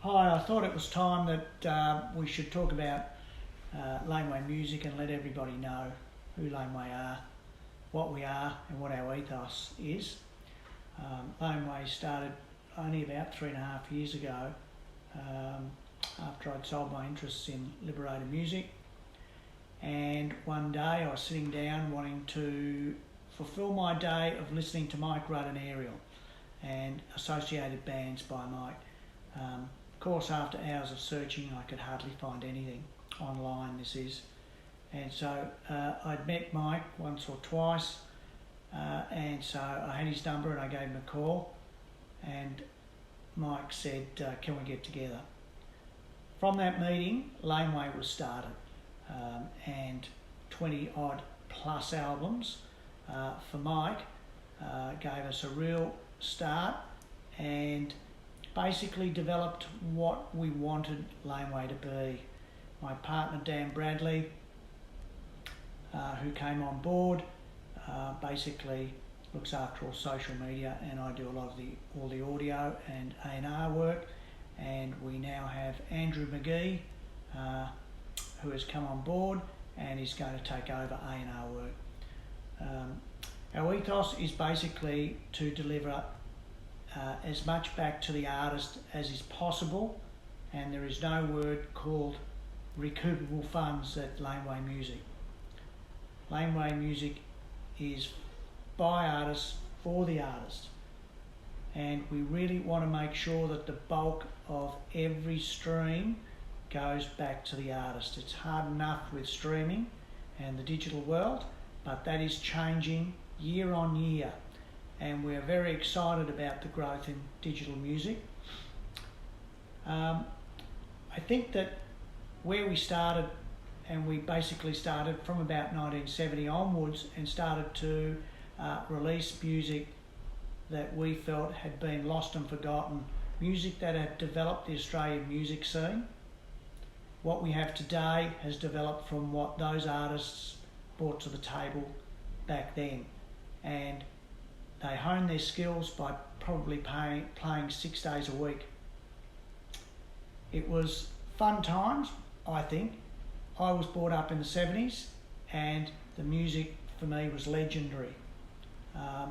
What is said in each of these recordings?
Hi, I thought it was time that we should talk about Laneway music and let everybody know who Laneway are, what we are and what our ethos is. Laneway started only about 3.5 years ago after I'd sold my interests in liberated music, and one day I was sitting down wanting to fulfil my day of listening to Mike Rudd and Ariel and associated bands by Mike. Of course, after hours of searching, I could hardly find anything online, and so I'd met Mike once or twice, and so I had his number and I gave him a call, and Mike said, can we get together? From that meeting, Laneway was started, and 20 odd plus albums for Mike gave us a real start and basically developed what we wanted Laneway to be. My partner Dan Bradley, who came on board, basically looks after all social media, and I do a lot of all the audio and A&R work. And we now have Andrew McGee, who has come on board and is going to take over A&R work. Our ethos is basically to deliver as much back to the artist as is possible, and there is no word called recoupable funds at Laneway Music. Laneway Music is by artists for the artist, and we really want to make sure that the bulk of every stream goes back to the artist. It's hard enough with streaming and the digital world, but that is changing year on year, and we're very excited about the growth in digital music. I think that where we started, and we basically started from about 1970 onwards and started to release music that we felt had been lost and forgotten, music that had developed the Australian music scene. What we have today has developed from what those artists brought to the table back then, and they honed their skills by probably playing 6 days a week. It was fun times, I think. I was brought up in the 70s, and the music for me was legendary. I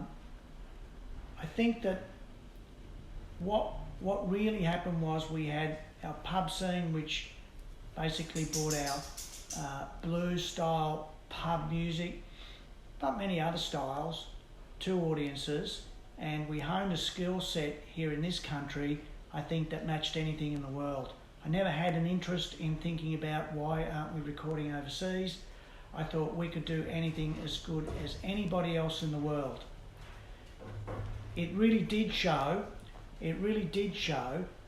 think that what really happened was we had our pub scene, which basically brought our blues style pub music, but many other styles, to audiences, and we honed a skill set here in this country, I think, that matched anything in the world. I never had an interest in thinking about why aren't we recording overseas. I thought we could do anything as good as anybody else in the world. It really did show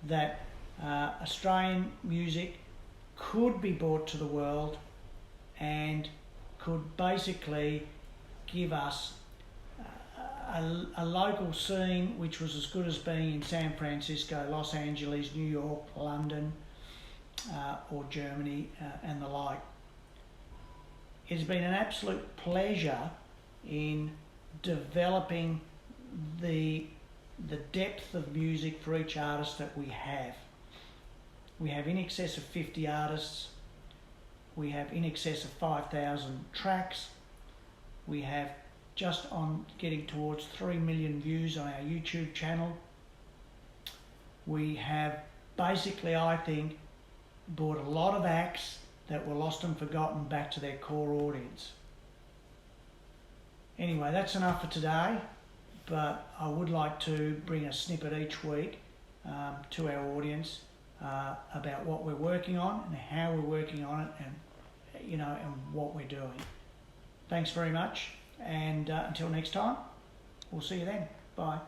that Australian music could be brought to the world and could basically give us a local scene which was as good as being in San Francisco, Los Angeles, New York, London, or Germany, and the like. It's been an absolute pleasure in developing the depth of music for each artist that we have. We have in excess of 50 artists. We have in excess of 5,000 tracks. We have just on getting towards 3 million views on our YouTube channel. We have basically, I think, brought a lot of acts that were lost and forgotten back to their core audience. Anyway, that's enough for today, but I would like to bring a snippet each week to our audience about what we're working on and how we're working on it, and and what we're doing. Thanks very much. And until next time, we'll see you then. Bye.